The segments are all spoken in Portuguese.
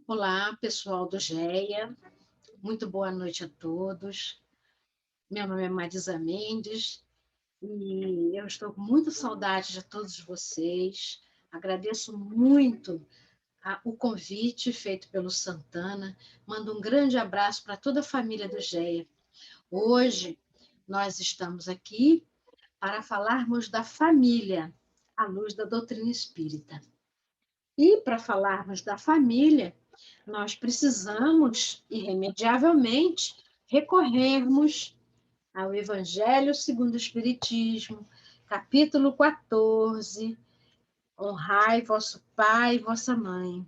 Olá, pessoal do GEA, muito boa noite a todos. Meu nome é Marisa Mendes e eu estou com muita saudade de todos vocês. Agradeço muito o convite feito pelo Santana. Mando um grande abraço para toda a família do GEA. Hoje nós estamos aqui para falarmos da família, à luz da doutrina espírita. E para falarmos da família, nós precisamos, irremediavelmente, recorrermos ao Evangelho segundo o Espiritismo, capítulo 14, honrai vosso pai e vossa mãe.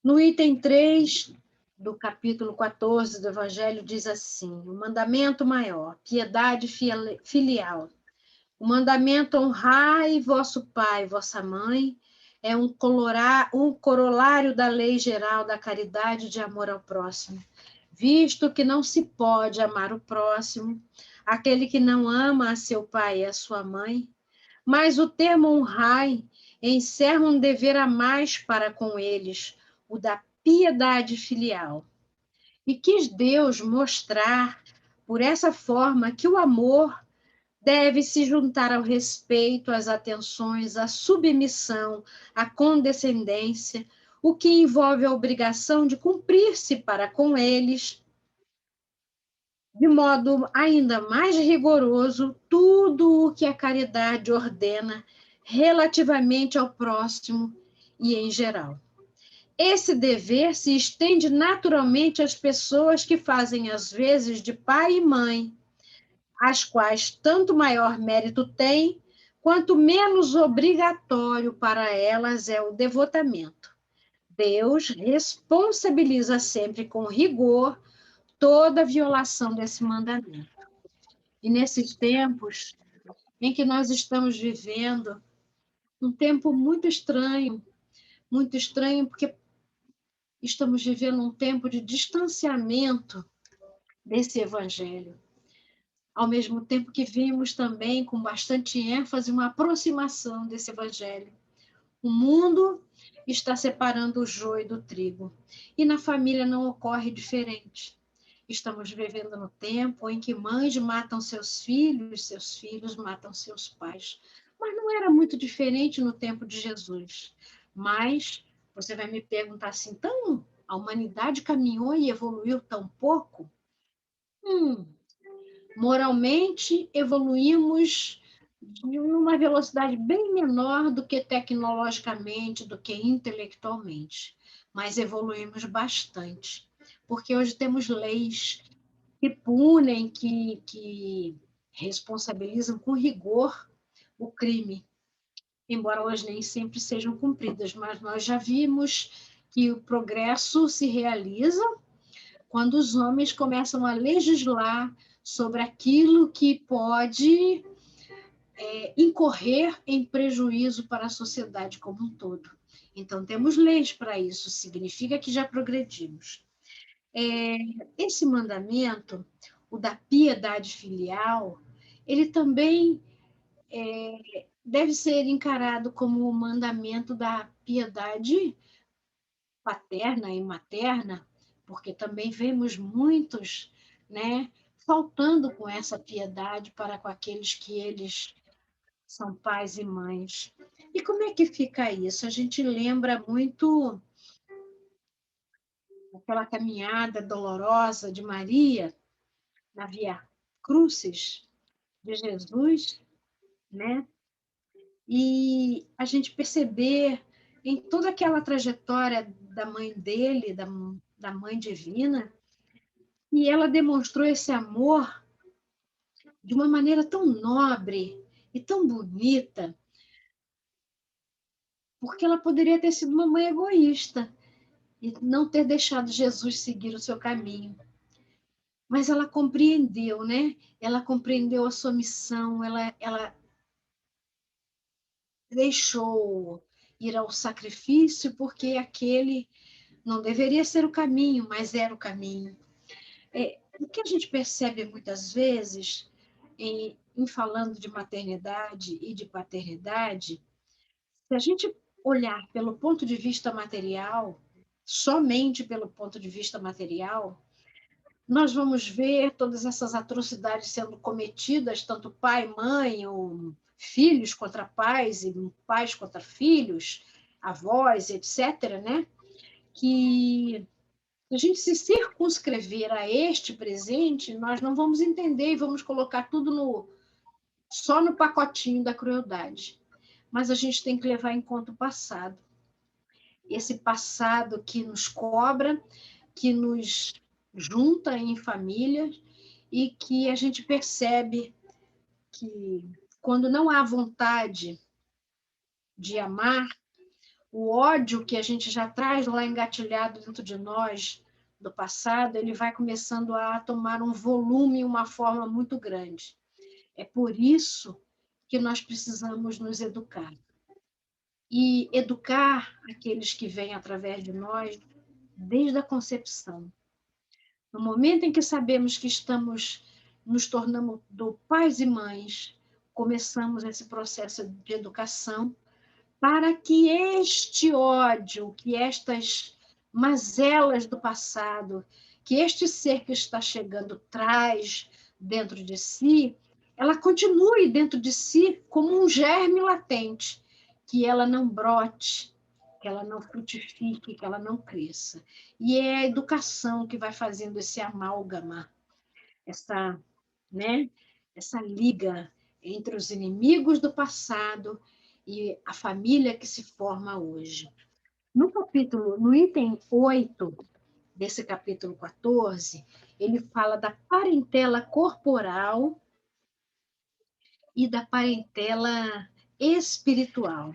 No item 3 do capítulo 14 do Evangelho diz assim: o mandamento maior, piedade filial. O mandamento honrai vosso pai e vossa mãe é um corolário da lei geral da caridade e de amor ao próximo, visto que não se pode amar o próximo, aquele que não ama a seu pai e a sua mãe, mas o termo honrai encerra um dever a mais para com eles, o da piedade filial. E quis Deus mostrar, por essa forma, que o amor deve se juntar ao respeito, às atenções, à submissão, à condescendência, o que envolve a obrigação de cumprir-se para com eles, de modo ainda mais rigoroso, tudo o que a caridade ordena relativamente ao próximo e em geral. Esse dever se estende naturalmente às pessoas que fazem às vezes de pai e mãe, as quais tanto maior mérito têm, quanto menos obrigatório para elas é o devotamento. Deus responsabiliza sempre com rigor toda violação desse mandamento. E nesses tempos em que nós estamos vivendo, um tempo muito estranho, porque estamos vivendo um tempo de distanciamento desse evangelho. Ao mesmo tempo que vimos também, com bastante ênfase, uma aproximação desse evangelho. O mundo está separando o joio do trigo, e na família não ocorre diferente. Estamos vivendo no tempo em que mães matam seus filhos matam seus pais. Mas não era muito diferente no tempo de Jesus. Mas você vai me perguntar assim, então a humanidade caminhou e evoluiu tão pouco? Moralmente, evoluímos em uma velocidade bem menor do que tecnologicamente, do que intelectualmente, mas evoluímos bastante, porque hoje temos leis que punem, que responsabilizam com rigor o crime, embora elas nem sempre sejam cumpridas, mas nós já vimos que o progresso se realiza quando os homens começam a legislar sobre aquilo que pode incorrer em prejuízo para a sociedade como um todo. Então, temos leis para isso, significa que já progredimos. Esse mandamento, o da piedade filial, ele também deve ser encarado como o mandamento da piedade paterna e materna, porque também vemos muitos, né, faltando com essa piedade para com aqueles que eles são pais e mães. E como é que fica isso? A gente lembra muito aquela caminhada dolorosa de Maria na Via Crucis de Jesus, né? E a gente perceber em toda aquela trajetória da mãe dele, da mãe divina, e ela demonstrou esse amor de uma maneira tão nobre e tão bonita, porque ela poderia ter sido uma mãe egoísta e não ter deixado Jesus seguir o seu caminho. Mas ela compreendeu, né? Ela compreendeu a sua missão, ela deixou ir ao sacrifício, porque aquele não deveria ser o caminho, mas era o caminho. O que a gente percebe muitas vezes, em falando de maternidade e de paternidade, se a gente olhar pelo ponto de vista material, somente pelo ponto de vista material, nós vamos ver todas essas atrocidades sendo cometidas, tanto pai, mãe, ou filhos contra pais, e pais contra filhos, avós, etc., né? Que se a gente se circunscrever a este presente, nós não vamos entender e vamos colocar tudo só no pacotinho da crueldade. Mas a gente tem que levar em conta o passado. Esse passado que nos cobra, que nos junta em famílias e que a gente percebe que quando não há vontade de amar, o ódio que a gente já traz lá engatilhado dentro de nós do passado, ele vai começando a tomar um volume e uma forma muito grande. É por isso que nós precisamos nos educar. E educar aqueles que vêm através de nós desde a concepção. No momento em que sabemos que estamos nos tornando pais e mães, começamos esse processo de educação para que este ódio, que estas mazelas do passado, que este ser que está chegando traz dentro de si, ela continue dentro de si como um germe latente, que ela não brote, que ela não frutifique, que ela não cresça. E é a educação que vai fazendo esse amálgama, essa, né, essa liga entre os inimigos do passado e a família que se forma hoje. No item 8 desse capítulo 14, ele fala da parentela corporal e da parentela espiritual.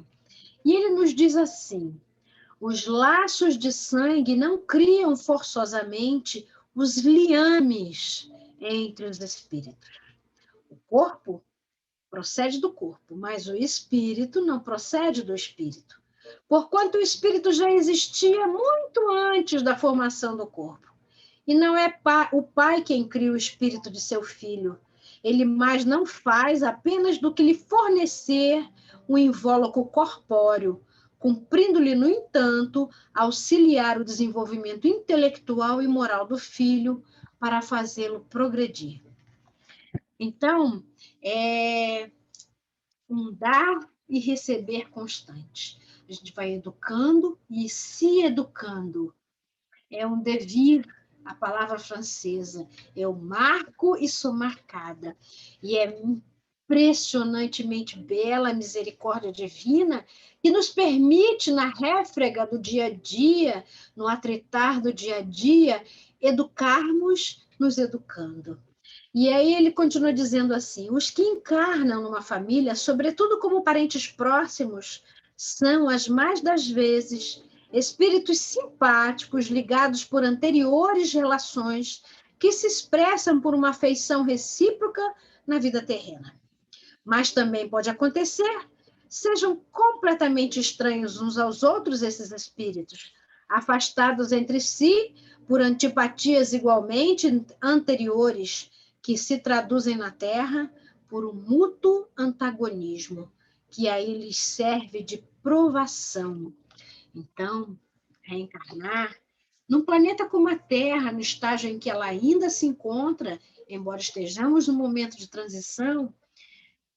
E ele nos diz assim: os laços de sangue não criam forçosamente os liames entre os espíritos. O corpo procede do corpo, mas o espírito não procede do espírito. Porquanto o espírito já existia muito antes da formação do corpo. E não é o pai quem cria o espírito de seu filho. Ele mais não faz apenas do que lhe fornecer um invólucro corpóreo, cumprindo-lhe, no entanto, auxiliar o desenvolvimento intelectual e moral do filho para fazê-lo progredir. Então, é um dar e receber constante. A gente vai educando e se educando. É um devir, a palavra francesa. Eu marco e sou marcada. E é impressionantemente bela a misericórdia divina que nos permite, na réfrega do dia a dia, no atritar do dia a dia, educarmos nos educando. E aí ele continua dizendo assim: os que encarnam numa família, sobretudo como parentes próximos, são, as mais das vezes, espíritos simpáticos ligados por anteriores relações que se expressam por uma afeição recíproca na vida terrena. Mas também pode acontecer, sejam completamente estranhos uns aos outros esses espíritos, afastados entre si por antipatias igualmente anteriores, que se traduzem na Terra por um mútuo antagonismo, que aí lhes serve de provação. Então, reencarnar num planeta como a Terra, no estágio em que ela ainda se encontra, embora estejamos no momento de transição,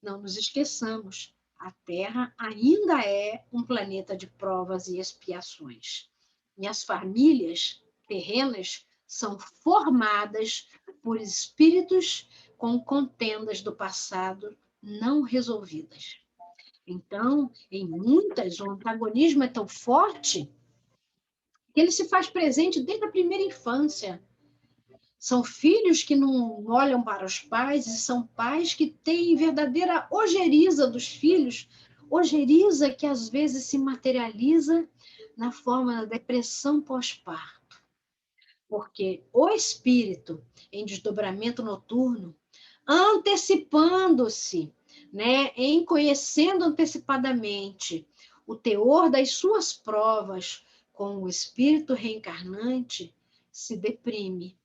não nos esqueçamos, a Terra ainda é um planeta de provas e expiações. E as famílias terrenas são formadas por espíritos com contendas do passado não resolvidas. Então, em muitas, o antagonismo é tão forte que ele se faz presente desde a primeira infância. São filhos que não olham para os pais e são pais que têm verdadeira ojeriza dos filhos, ojeriza que às vezes se materializa na forma da depressão pós-parto. Porque o espírito em desdobramento noturno, antecipando-se, né, em conhecendo antecipadamente o teor das suas provas com o espírito reencarnante, se deprime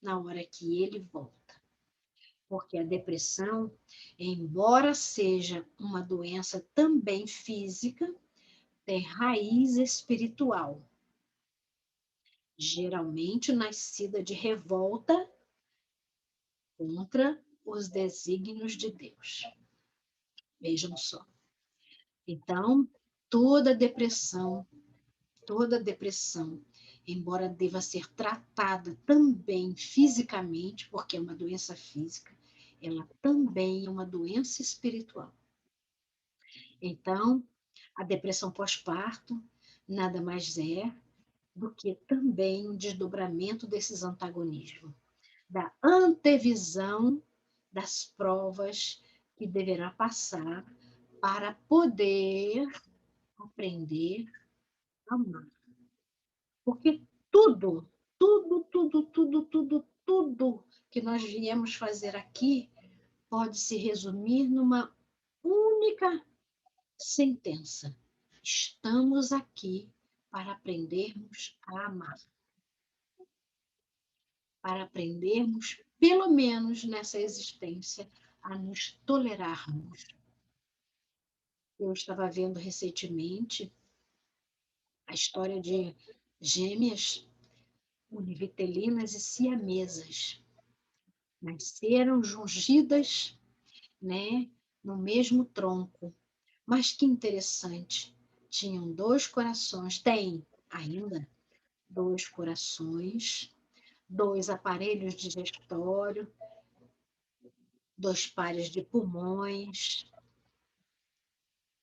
na hora que ele volta. Porque a depressão, embora seja uma doença também física, tem raiz espiritual, geralmente nascida de revolta contra os desígnios de Deus. Vejam só. Então, toda depressão, embora deva ser tratada também fisicamente, porque é uma doença física, ela também é uma doença espiritual. Então, a depressão pós-parto nada mais é do que também um desdobramento desses antagonismos, da antevisão das provas que deverá passar para poder aprender a amar. Porque tudo que nós viemos fazer aqui pode se resumir numa única sentença: estamos aqui para aprendermos a amar. Para aprendermos, pelo menos nessa existência, a nos tolerarmos. Eu estava vendo recentemente a história de gêmeas univitelinas e siamesas. Nasceram jungidas, né, no mesmo tronco. Mas que interessante, tinham dois corações, tem ainda dois corações, dois aparelhos digestórios, dois pares de pulmões,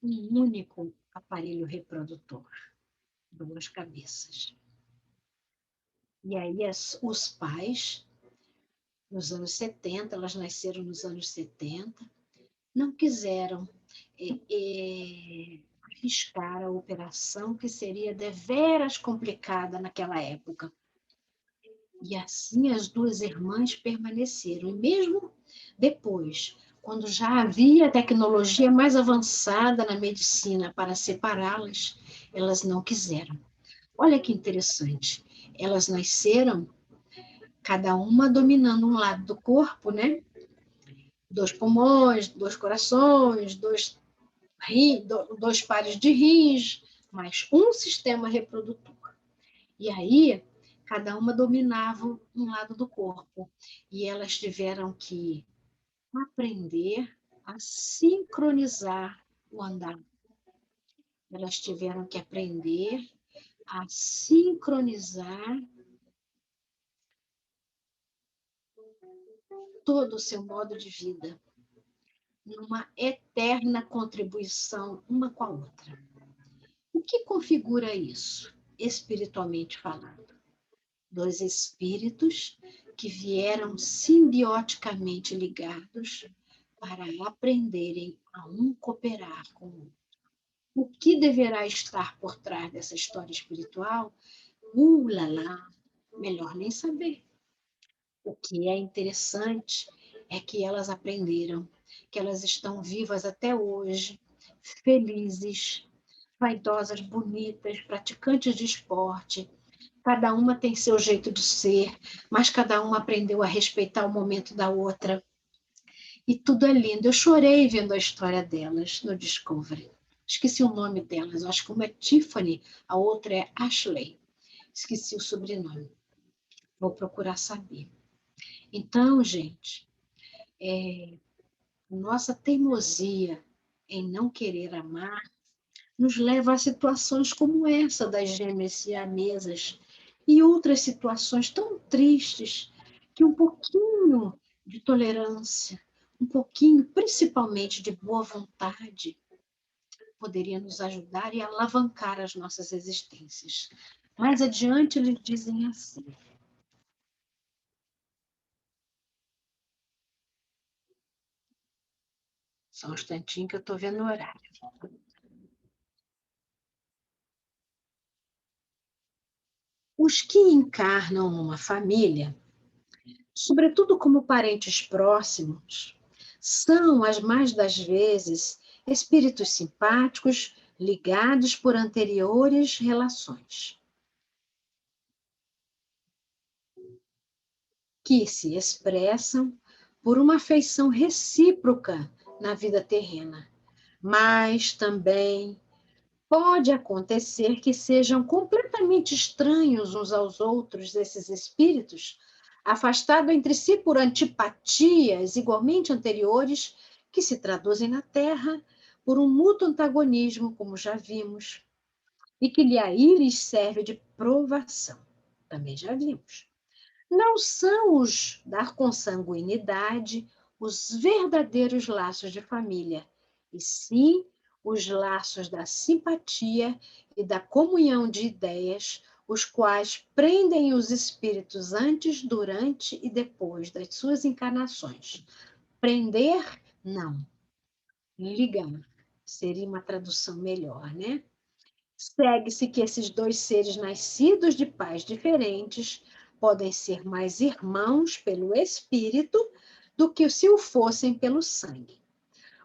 um único aparelho reprodutor, duas cabeças. E aí os pais, nos anos 70, elas nasceram nos anos 70, não quiseram arriscar a operação, que seria deveras complicada naquela época. E assim as duas irmãs permaneceram. E mesmo depois, quando já havia tecnologia mais avançada na medicina para separá-las, elas não quiseram. Olha que interessante. Elas nasceram, cada uma dominando um lado do corpo, né? Dois pulmões, dois corações, dois pares de rins, mais um sistema reprodutor. E aí, cada uma dominava um lado do corpo. E elas tiveram que aprender a sincronizar o andar. Elas tiveram que aprender a sincronizar todo o seu modo de vida, numa eterna contribuição uma com a outra. O que configura isso, espiritualmente falando? Dois espíritos que vieram simbioticamente ligados para aprenderem a um cooperar com o outro. O que deverá estar por trás dessa história espiritual? Lá, melhor nem saber. O que é interessante é que elas aprenderam, que elas estão vivas até hoje, felizes, vaidosas, bonitas, praticantes de esporte. Cada uma tem seu jeito de ser, mas cada uma aprendeu a respeitar o momento da outra. E tudo é lindo. Eu chorei vendo a história delas no Discovery. Esqueci o nome delas. Eu acho que uma é Tiffany, a outra é Ashley. Esqueci o sobrenome. Vou procurar saber. Então, gente, nossa teimosia em não querer amar nos leva a situações como essa das gêmeas siamesas e outras situações tão tristes que um pouquinho de tolerância, um pouquinho, principalmente, de boa vontade, poderia nos ajudar e alavancar as nossas existências. Mais adiante, eles dizem assim: só um instantinho que eu estou vendo o horário. Os que encarnam numa família, sobretudo como parentes próximos, são, as mais das vezes, espíritos simpáticos ligados por anteriores relações, que se expressam por uma afeição recíproca na vida terrena, mas também Pode acontecer que sejam completamente estranhos uns aos outros esses espíritos, afastados entre si por antipatias igualmente anteriores, que se traduzem na Terra por um mútuo antagonismo, como já vimos, e que lhe a íris serve de provação. Também já vimos. Não são os da consanguinidade os verdadeiros laços de família, e sim os laços da simpatia e da comunhão de ideias, os quais prendem os espíritos antes, durante e depois das suas encarnações. Prender, não. Ligar seria uma tradução melhor, né? Segue-se que esses dois seres nascidos de pais diferentes podem ser mais irmãos pelo espírito do que se o fossem pelo sangue.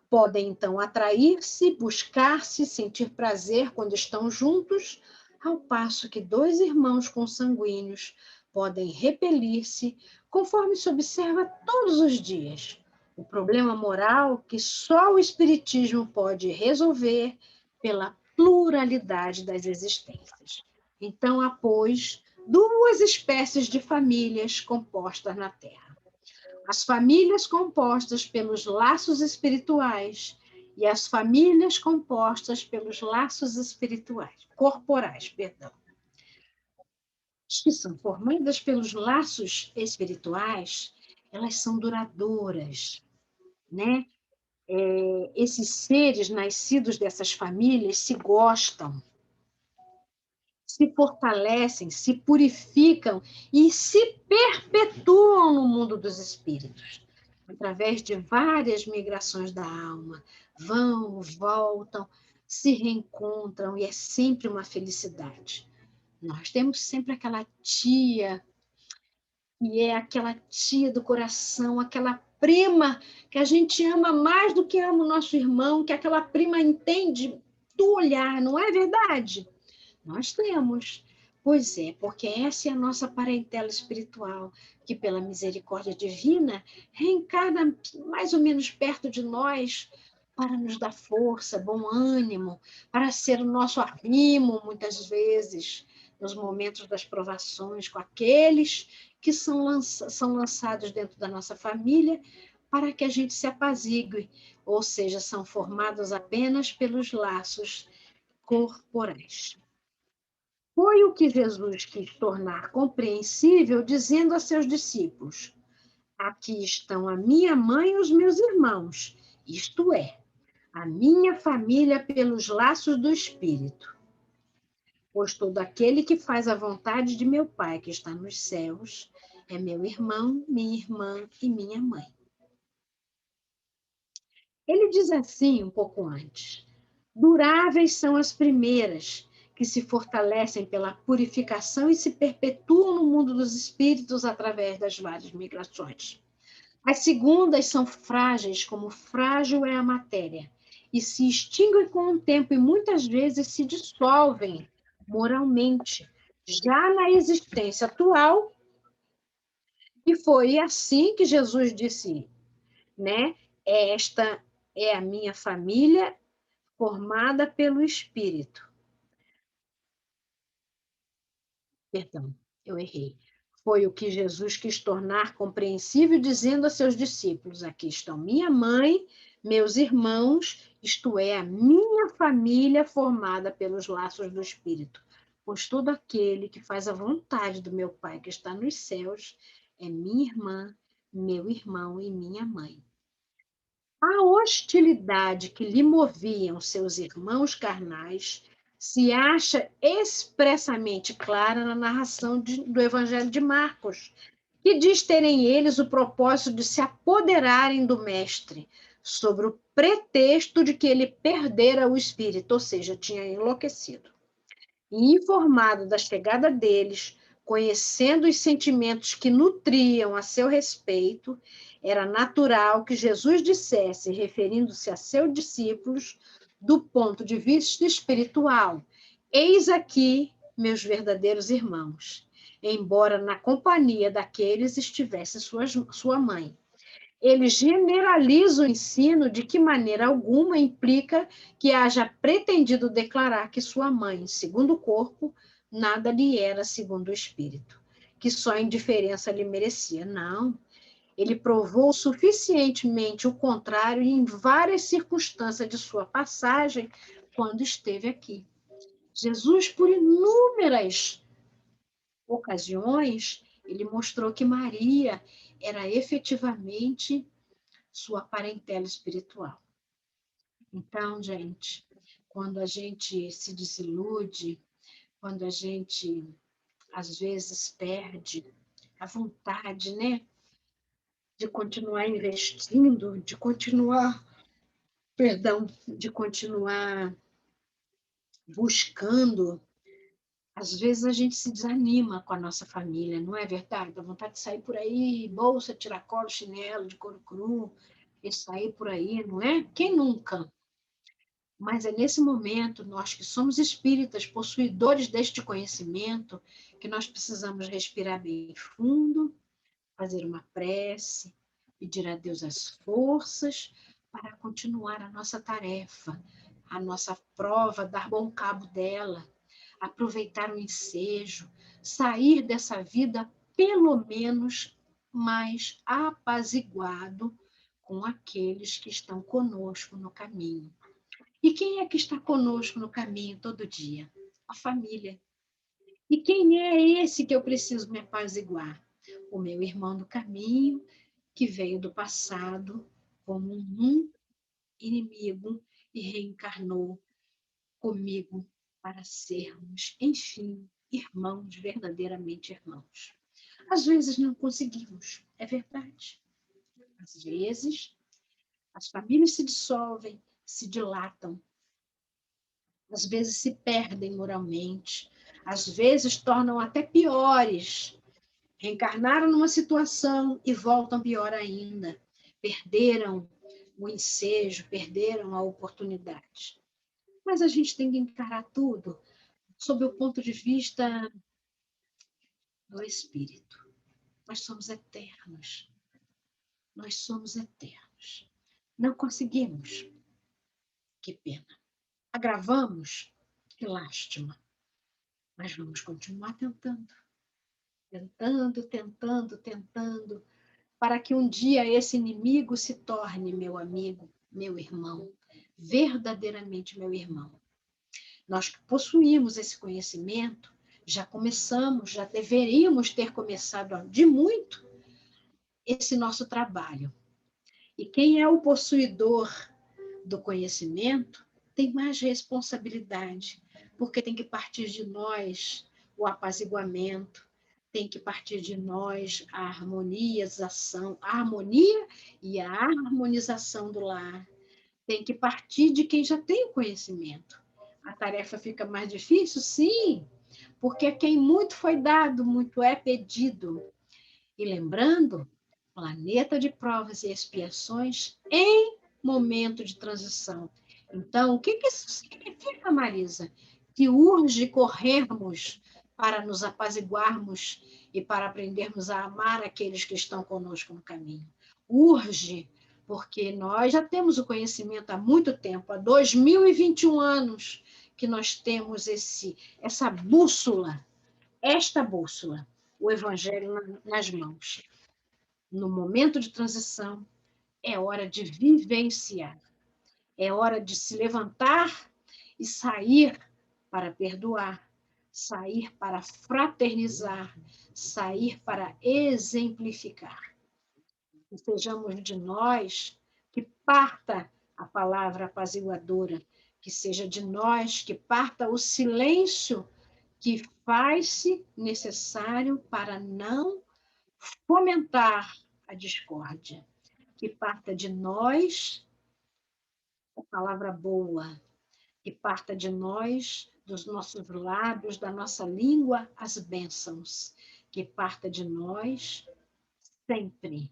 Podem então atrair-se, buscar-se, sentir prazer quando estão juntos, ao passo que dois irmãos consanguíneos podem repelir-se, conforme se observa todos os dias. O problema moral que só o Espiritismo pode resolver pela pluralidade das existências. Então, há, pois, duas espécies de famílias compostas na Terra: as famílias compostas pelos laços espirituais e as famílias compostas pelos laços espirituais, corporais, perdão. As que são formadas pelos laços espirituais, elas são duradouras, né? Esses seres nascidos dessas famílias se gostam, se fortalecem, se purificam e se perpetuam no mundo dos espíritos, através de várias migrações da alma. Vão, voltam, se reencontram e é sempre uma felicidade. Nós temos sempre aquela tia, e é aquela tia do coração, aquela prima que a gente ama mais do que ama o nosso irmão, que aquela prima entende do olhar, não é verdade? Nós temos. Pois é, porque essa é a nossa parentela espiritual, que pela misericórdia divina reencarna mais ou menos perto de nós para nos dar força, bom ânimo, para ser o nosso arrimo, muitas vezes, nos momentos das provações, com aqueles que são lançados dentro da nossa família, para que a gente se apazigue, ou seja, são formados apenas pelos laços corporais. Foi o que Jesus quis tornar compreensível, dizendo a seus discípulos: aqui estão a minha mãe e os meus irmãos, isto é, a minha família pelos laços do Espírito. Pois todo aquele que faz a vontade de meu Pai que está nos céus é meu irmão, minha irmã e minha mãe. Ele diz assim um pouco antes: duráveis são as primeiras, que se fortalecem pela purificação e se perpetuam no mundo dos espíritos através das várias migrações. As segundas são frágeis, como frágil é a matéria, e se extinguem com o tempo e muitas vezes se dissolvem moralmente, já na existência atual. E foi assim que Jesus disse, né? Esta é a minha família formada pelo Espírito. Perdão, eu errei. Foi o que Jesus quis tornar compreensível, dizendo a seus discípulos: aqui estão minha mãe, meus irmãos, isto é, a minha família formada pelos laços do Espírito. Pois todo aquele que faz a vontade do meu Pai que está nos céus é minha irmã, meu irmão e minha mãe. A hostilidade que lhe moviam seus irmãos carnais se acha expressamente clara na narração do Evangelho de Marcos, que diz terem eles o propósito de se apoderarem do Mestre, sobre o pretexto de que ele perdera o espírito, ou seja, tinha enlouquecido. E informado da chegada deles, conhecendo os sentimentos que nutriam a seu respeito, era natural que Jesus dissesse, referindo-se a seus discípulos, do ponto de vista espiritual: eis aqui meus verdadeiros irmãos, embora na companhia daqueles estivesse sua mãe. Ele generaliza o ensino de que maneira alguma implica que haja pretendido declarar que sua mãe, segundo o corpo, nada lhe era segundo o espírito, que só indiferença lhe merecia. Não. Ele provou suficientemente o contrário em várias circunstâncias de sua passagem quando esteve aqui. Jesus, por inúmeras ocasiões, ele mostrou que Maria era efetivamente sua parentela espiritual. Então, gente, quando a gente se desilude, quando a gente às vezes perde a vontade, né, de continuar investindo, de continuar, perdão, de continuar buscando, às vezes a gente se desanima com a nossa família, não é verdade? Dá vontade de sair por aí, bolsa, tiracolo, chinelo de couro cru, e sair por aí, não é? Quem nunca? Mas é nesse momento, nós que somos espíritas, possuidores deste conhecimento, que nós precisamos respirar bem fundo, fazer uma prece, pedir a Deus as forças para continuar a nossa tarefa, a nossa prova, dar bom cabo dela, aproveitar o ensejo, sair dessa vida pelo menos mais apaziguado com aqueles que estão conosco no caminho. E quem é que está conosco no caminho todo dia? A família. E quem é esse que eu preciso me apaziguar? O meu irmão do caminho, que veio do passado como um inimigo e reencarnou comigo para sermos, enfim, irmãos, verdadeiramente irmãos. Às vezes não conseguimos, é verdade. Às vezes as famílias se dissolvem, se dilatam, às vezes se perdem moralmente, às vezes tornam até piores. Reencarnaram numa situação e voltam pior ainda. Perderam o ensejo, perderam a oportunidade. Mas a gente tem que encarar tudo sob o ponto de vista do espírito. Nós somos eternos. Nós somos eternos. Não conseguimos. Que pena. Agravamos? Que lástima. Mas vamos continuar tentando. Tentando, tentando, tentando, para que um dia esse inimigo se torne meu amigo, meu irmão, verdadeiramente meu irmão. Nós que possuímos esse conhecimento, já começamos, já deveríamos ter começado de muito esse nosso trabalho. E quem é o possuidor do conhecimento tem mais responsabilidade, porque tem que partir de nós o apaziguamento, tem que partir de nós a harmonização, a harmonia e a harmonização do lar. Tem que partir de quem já tem o conhecimento. A tarefa fica mais difícil? Sim, porque quem muito foi dado, muito é pedido. E lembrando, planeta de provas e expiações em momento de transição. Então, o que isso significa, Marisa? Que urge corrermos para nos apaziguarmos e para aprendermos a amar aqueles que estão conosco no caminho. Urge, porque nós já temos o conhecimento há muito tempo, há 2021 anos, que nós temos essa bússola, esta bússola, o Evangelho nas mãos. No momento de transição, é hora de vivenciar, é hora de se levantar e sair para perdoar, sair para fraternizar, sair para exemplificar. Que sejamos de nós que parta a palavra apaziguadora, que seja de nós que parta o silêncio que faz-se necessário para não fomentar a discórdia, que parta de nós a palavra boa, que parta de nós, dos nossos lábios, da nossa língua, as bênçãos, que parta de nós sempre,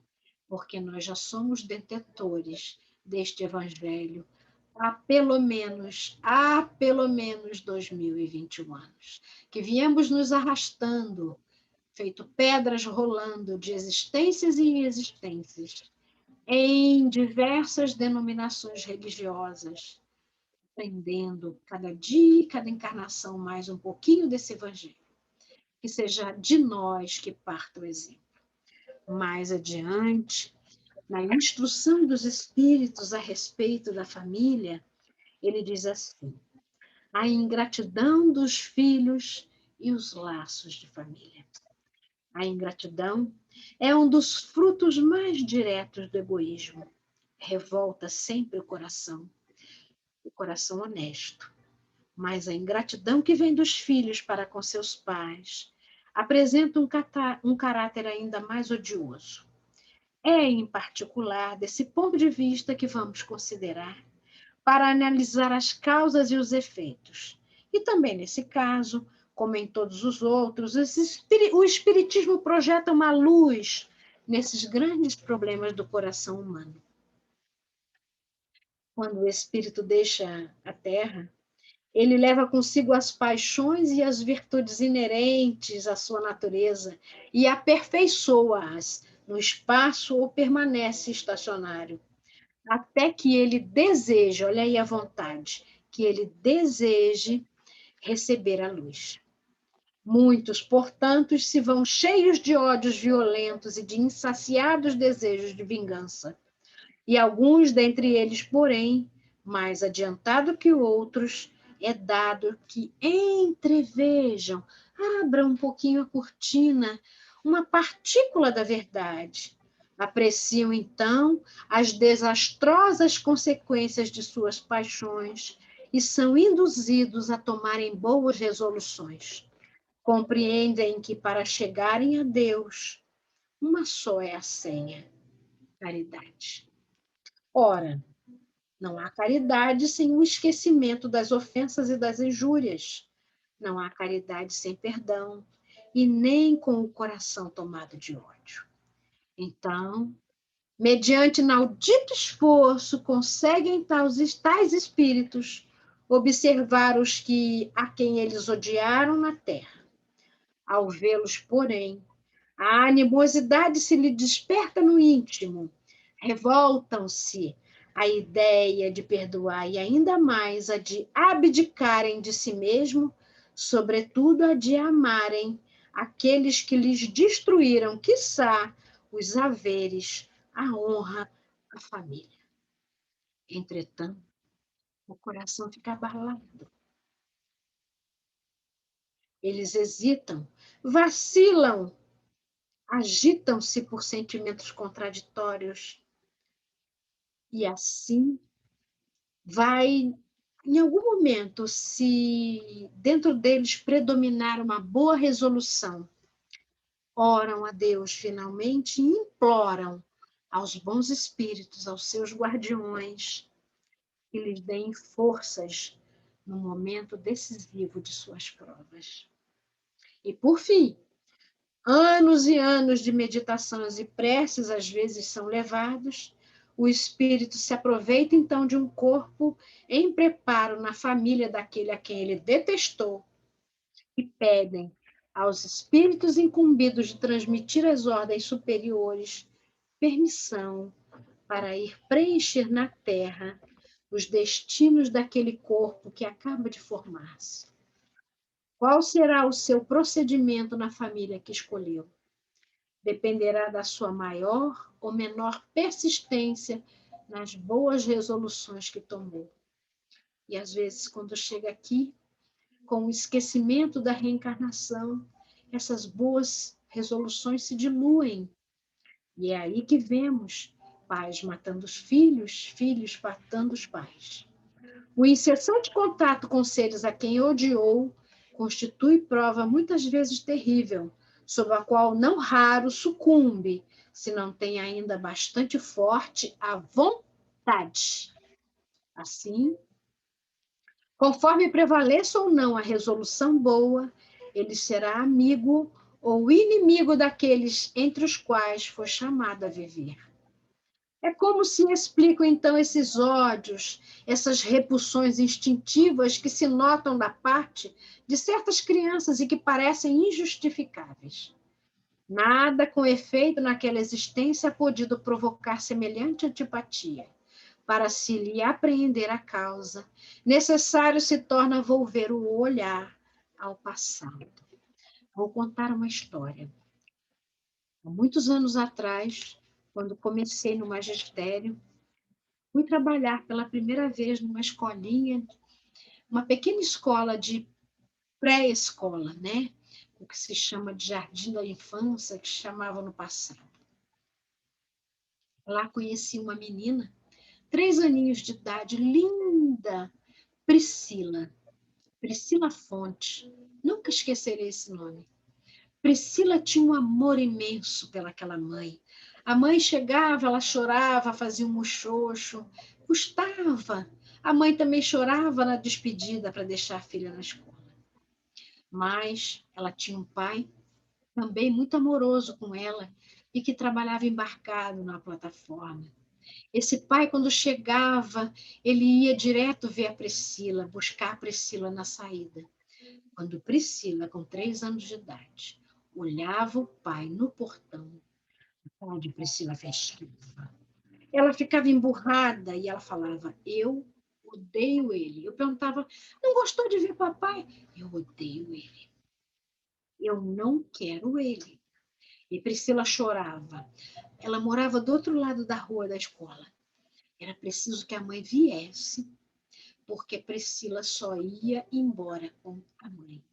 porque nós já somos detentores deste evangelho há pelo menos 2021 anos, que viemos nos arrastando, feito pedras rolando de existências e existências, em diversas denominações religiosas, aprendendo cada dia, cada encarnação, mais um pouquinho desse evangelho. Que seja de nós que parta o exemplo. Mais adiante, na instrução dos espíritos a respeito da família, ele diz assim: a ingratidão dos filhos e os laços de família. A ingratidão é um dos frutos mais diretos do egoísmo. Revolta sempre o coração honesto. Mas a ingratidão que vem dos filhos para com seus pais apresenta um caráter ainda mais odioso. É, em particular, desse ponto de vista que vamos considerar para analisar as causas e os efeitos. E também nesse caso, como em todos os outros, o Espiritismo projeta uma luz nesses grandes problemas do coração humano. Quando o Espírito deixa a Terra, ele leva consigo as paixões e as virtudes inerentes à sua natureza e aperfeiçoa-as no espaço ou permanece estacionário, até que ele deseje, olha aí a vontade, que ele deseje receber a luz. Muitos, portanto, se vão cheios de ódios violentos e de insaciados desejos de vingança. E alguns dentre eles, porém, mais adiantado que outros, é dado que entrevejam, abram um pouquinho a cortina, uma partícula da verdade. Apreciam, então, as desastrosas consequências de suas paixões e são induzidos a tomarem boas resoluções. Compreendem que, para chegarem a Deus, uma só é a senha: caridade. Ora, não há caridade sem o esquecimento das ofensas e das injúrias. Não há caridade sem perdão e nem com o coração tomado de ódio. Então, mediante inaudito esforço, conseguem tais espíritos observar os que a quem eles odiaram na terra. Ao vê-los, porém, a animosidade se lhe desperta no íntimo, revoltam-se a ideia de perdoar e ainda mais a de abdicarem de si mesmo, sobretudo a de amarem aqueles que lhes destruíram, quiçá, os haveres, a honra, a família. Entretanto, o coração fica abalado. Eles hesitam, vacilam, agitam-se por sentimentos contraditórios. E assim vai, em algum momento, se dentro deles predominar uma boa resolução, oram a Deus finalmente e imploram aos bons espíritos, aos seus guardiões, que lhes deem forças no momento decisivo de suas provas. E, por fim, anos e anos de meditações e preces às vezes são levados. O espírito se aproveita então de um corpo em preparo na família daquele a quem ele detestou e pedem aos espíritos incumbidos de transmitir as ordens superiores permissão para ir preencher na terra os destinos daquele corpo que acaba de formar-se. Qual será o seu procedimento na família que escolheu? Dependerá da sua maior ou menor persistência nas boas resoluções que tomou. E às vezes, quando chega aqui, com o esquecimento da reencarnação, essas boas resoluções se diluem. E é aí que vemos pais matando os filhos, filhos matando os pais. O incessante contato com seres a quem odiou constitui prova muitas vezes terrível, sob a qual não raro sucumbe, se não tem ainda bastante forte a vontade. Assim, conforme prevaleça ou não a resolução boa, ele será amigo ou inimigo daqueles entre os quais foi chamado a viver. É como se explicam, então, esses ódios, essas repulsões instintivas que se notam da parte de certas crianças e que parecem injustificáveis. Nada com efeito naquela existência podido provocar semelhante antipatia. Para se lhe apreender a causa, necessário se torna volver o olhar ao passado. Vou contar uma história. Há muitos anos atrás, quando comecei no magistério, fui trabalhar pela primeira vez numa escolinha, uma pequena escola de pré-escola, né? O que se chama de jardim da infância, que chamava no passado. Lá conheci uma menina, 3 aninhos de idade, linda, Priscila. Priscila Fonte. Nunca esquecerei esse nome. Priscila tinha um amor imenso pelaquela mãe. A mãe chegava, ela chorava, fazia um muxoxo, custava. A mãe também chorava na despedida para deixar a filha na escola. Mas ela tinha um pai também muito amoroso com ela e que trabalhava embarcado na plataforma. Esse pai, quando chegava, ele ia direto ver a Priscila, buscar a Priscila na saída. Quando Priscila, com 3 anos de idade, olhava o pai no portão, a cara de Priscila festiva, ela ficava emburrada e ela falava, eu odeio ele. Eu perguntava, não gostou de ver papai? Eu odeio ele. Eu não quero ele. E Priscila chorava. Ela morava do outro lado da rua da escola. Era preciso que a mãe viesse, porque Priscila só ia embora com a mãe.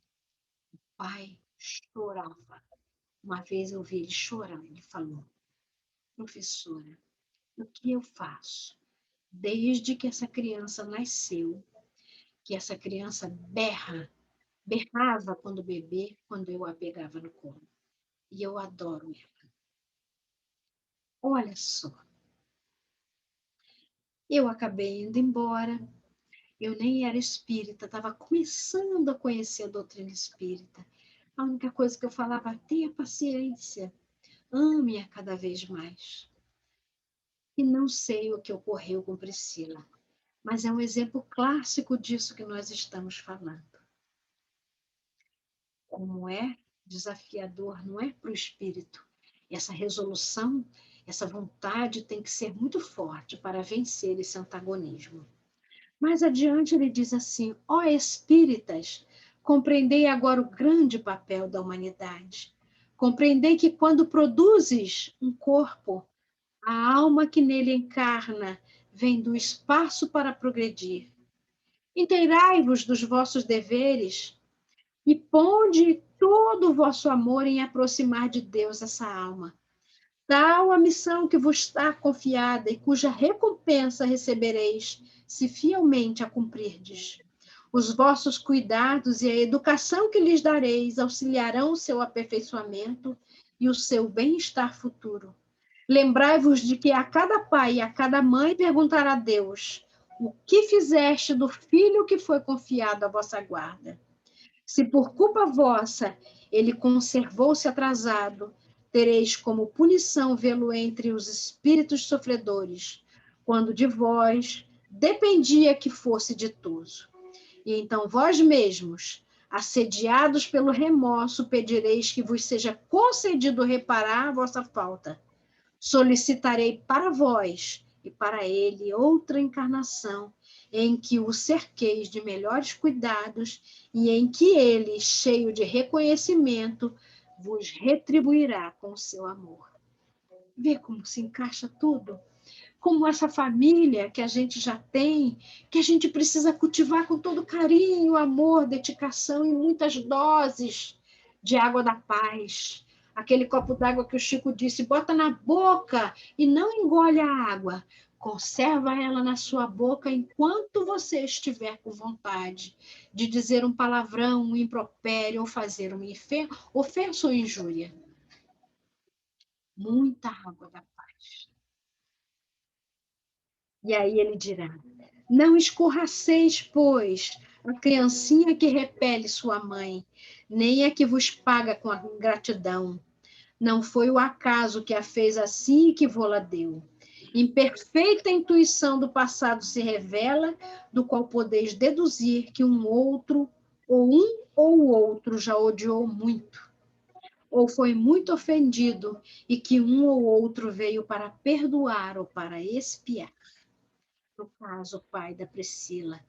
O pai chorava. Uma vez eu vi ele chorando. Ele falou, professora, o que eu faço? Desde que essa criança nasceu, que essa criança berrava quando bebê, quando eu a pegava no colo. E eu adoro ela. Olha só, eu acabei indo embora. Eu nem era espírita, estava começando a conhecer a doutrina espírita. A única coisa que eu falava, tenha paciência, ame-a cada vez mais. E não sei o que ocorreu com Priscila, mas é um exemplo clássico disso que nós estamos falando. Como é desafiador, não é para o espírito? Essa resolução, essa vontade tem que ser muito forte para vencer esse antagonismo. Mais adiante ele diz assim, ó espíritas, compreendei agora o grande papel da humanidade. Compreendei que quando produzes um corpo, a alma que nele encarna vem do espaço para progredir. Inteirai-vos dos vossos deveres e ponde todo o vosso amor em aproximar de Deus essa alma. Tal a missão que vos está confiada e cuja recompensa recebereis, se fielmente a cumprirdes. Os vossos cuidados e a educação que lhes dareis auxiliarão o seu aperfeiçoamento e o seu bem-estar futuro. Lembrai-vos de que a cada pai e a cada mãe perguntará a Deus, o que fizeste do filho que foi confiado à vossa guarda? Se por culpa vossa ele conservou-se atrasado, tereis como punição vê-lo entre os espíritos sofredores, quando de vós dependia que fosse ditoso. E então vós mesmos, assediados pelo remorso, pedireis que vos seja concedido reparar a vossa falta. Solicitarei para vós e para ele outra encarnação, em que o cerqueis de melhores cuidados e em que ele, cheio de reconhecimento, vos retribuirá com o seu amor. Vê como se encaixa tudo? Como essa família que a gente já tem, que a gente precisa cultivar com todo carinho, amor, dedicação e muitas doses de água da paz. Aquele copo d'água que o Chico disse, bota na boca e não engole a água. Conserva ela na sua boca enquanto você estiver com vontade de dizer um palavrão, um impropério ou fazer uma ofensa ou injúria. Muita água da paz. E aí ele dirá, não escorraceis, pois, a criancinha que repele sua mãe, nem a que vos paga com a gratidão. Não foi o acaso que a fez assim e que vô-la deu. Imperfeita intuição do passado se revela, do qual podeis deduzir que um ou o outro já odiou muito. ou foi muito ofendido e que um ou outro veio para perdoar ou para expiar. No caso, o pai da Priscila,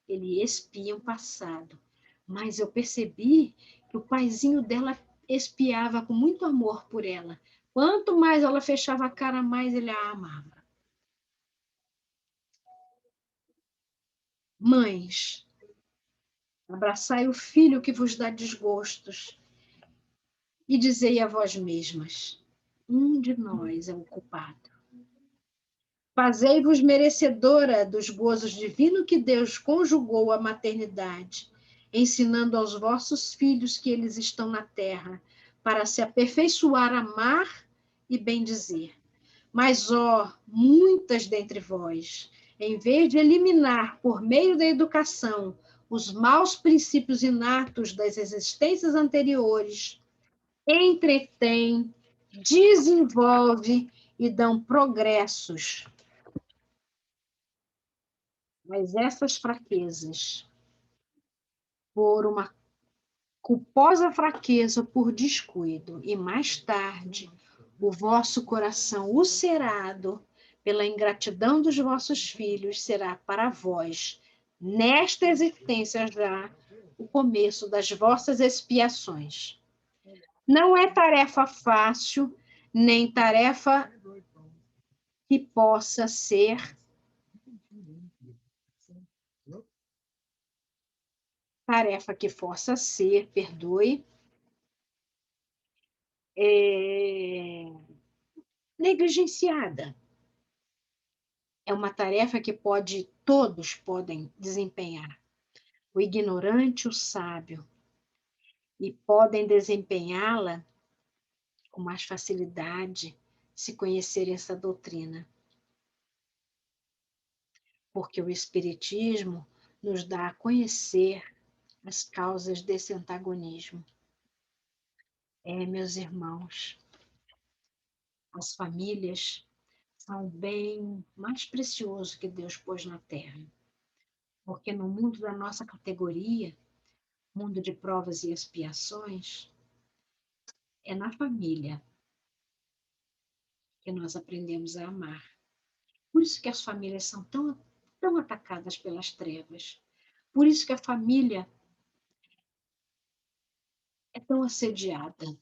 ele expia o passado, mas eu percebi que o paizinho dela espiava com muito amor por ela. Quanto mais ela fechava a cara, mais ele a amava. Mães, abraçai o filho que vos dá desgostos e dizei a vós mesmas: um de nós é o culpado. Fazei-vos merecedora dos gozos divinos que Deus conjugou à maternidade, ensinando aos vossos filhos que eles estão na terra, para se aperfeiçoar, amar e bendizer. Mas, ó, muitas dentre vós, em vez de eliminar por meio da educação os maus princípios inatos das existências anteriores, entretém, desenvolve e dão progressos. Mas essas fraquezas, por uma culposa fraqueza, por descuido, e mais tarde, o vosso coração ulcerado pela ingratidão dos vossos filhos, será para vós, nesta existência já, o começo das vossas expiações. Não é tarefa fácil, nem tarefa que possa ser perdoe, negligenciada. É uma tarefa que todos podem desempenhar. O ignorante, o sábio, e podem desempenhá-la com mais facilidade se conhecerem essa doutrina. Porque o Espiritismo nos dá a conhecer as causas desse antagonismo. Meus irmãos, as famílias são o bem mais precioso que Deus pôs na Terra. Porque no mundo da nossa categoria, mundo de provas e expiações, é na família que nós aprendemos a amar. Por isso que as famílias são tão atacadas pelas trevas. Por isso que a família é tão assediada.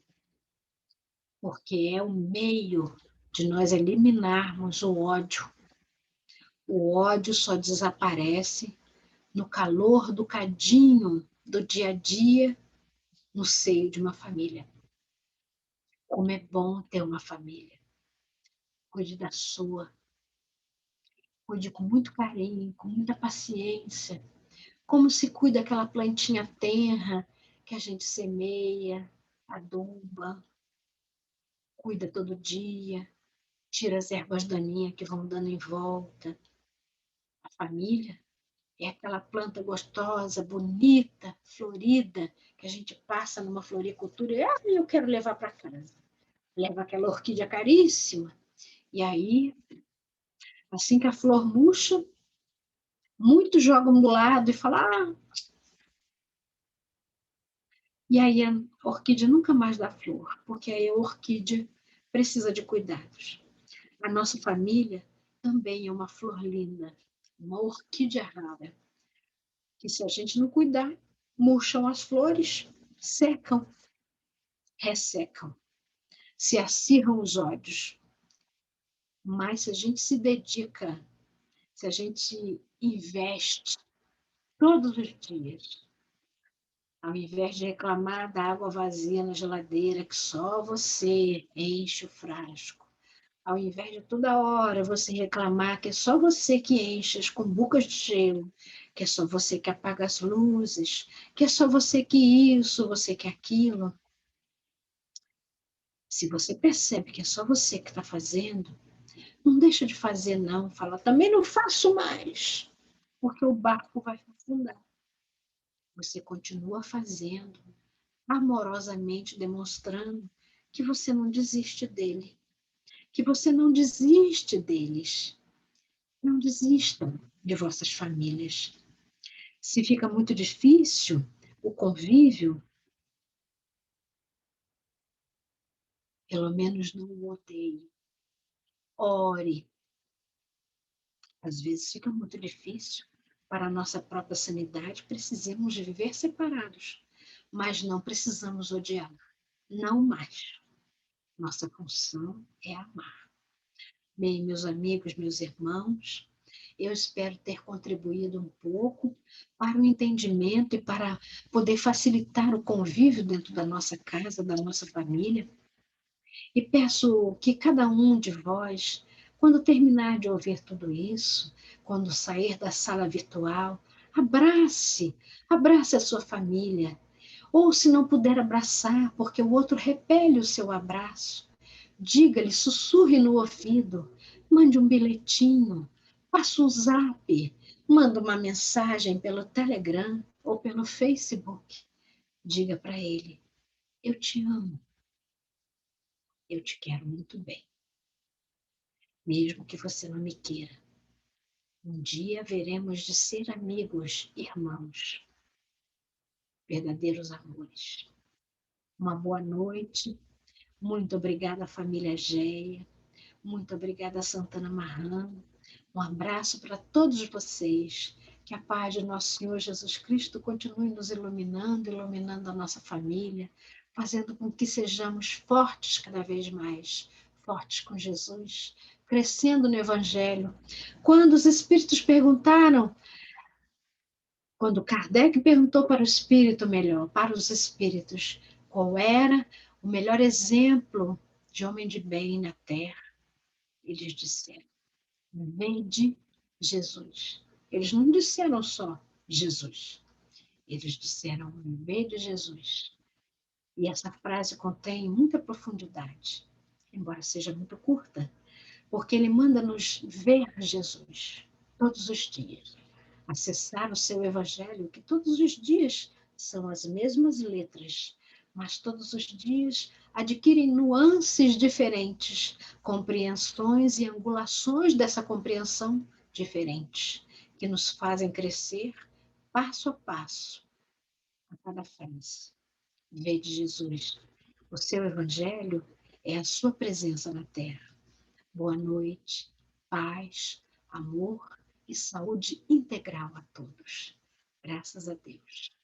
Porque é o meio de nós eliminarmos o ódio. O ódio só desaparece no calor do cadinho do dia a dia no seio de uma família. Como é bom ter uma família. Cuide da sua. Cuide com muito carinho, com muita paciência. Como se cuida aquela plantinha tenra que a gente semeia, aduba, cuida todo dia, tira as ervas daninhas que vão dando em volta. A família é aquela planta gostosa, bonita, florida, que a gente passa numa floricultura e eu quero levar para casa. Leva aquela orquídea caríssima. E aí, assim que a flor murcha, muitos jogam do lado e falam, e aí a orquídea nunca mais dá flor, porque aí a orquídea precisa de cuidados. A nossa família também é uma flor linda, uma orquídea rara, que se a gente não cuidar, murcham as flores, secam, ressecam, se acirram os ódios. Mas se a gente se dedica, se a gente investe todos os dias, ao invés de reclamar da água vazia na geladeira, que só você enche o frasco, ao invés de toda hora você reclamar que é só você que enche as cumbucas de gelo, que é só você que apaga as luzes, que é só você que isso, você que aquilo. Se você percebe que é só você que está fazendo, não deixa de fazer não, fala, também não faço mais, porque o barco vai afundar. Você continua fazendo, amorosamente demonstrando que você não desiste dele, que você não desiste deles. Não desistam de vossas famílias. Se fica muito difícil o convívio, Pelo menos não o odeie. Ore. Às vezes fica muito difícil. Para a nossa própria sanidade, precisamos viver separados, mas não precisamos odiar. Não mais. Nossa função é amar. Bem, meus amigos, meus irmãos, eu espero ter contribuído um pouco para o entendimento e para poder facilitar o convívio dentro da nossa casa, da nossa família. E peço que cada um de vós, quando terminar de ouvir tudo isso, quando sair da sala virtual, abrace a sua família. Ou se não puder abraçar, porque o outro repele o seu abraço, diga-lhe, sussurre no ouvido, mande um bilhetinho, faça um zap, manda uma mensagem pelo Telegram ou pelo Facebook. Diga para ele, eu te amo, eu te quero muito bem, mesmo que você não me queira. Um dia veremos de ser amigos, irmãos, verdadeiros amores. Uma boa noite. Muito obrigada, família Geia. Muito obrigada, Santana Marrano. Um abraço para todos vocês. Que a paz de nosso Senhor Jesus Cristo continue nos iluminando, iluminando a nossa família, fazendo com que sejamos fortes cada vez mais, fortes com Jesus, crescendo no Evangelho. Quando os Espíritos perguntaram, quando Kardec perguntou para o Espírito melhor, para os Espíritos, qual era o melhor exemplo de homem de bem na Terra, eles disseram, vede Jesus. Eles não disseram só Jesus. Eles disseram, vede Jesus. E essa frase contém muita profundidade, embora seja muito curta, porque ele manda-nos ver Jesus todos os dias. Acessar o seu evangelho, que todos os dias são as mesmas letras, mas todos os dias adquirem nuances diferentes, compreensões e angulações dessa compreensão diferentes, que nos fazem crescer passo a passo a cada frase. Vede Jesus, o seu evangelho é a sua presença na terra. Boa noite, paz, amor e saúde integral a todos. Graças a Deus.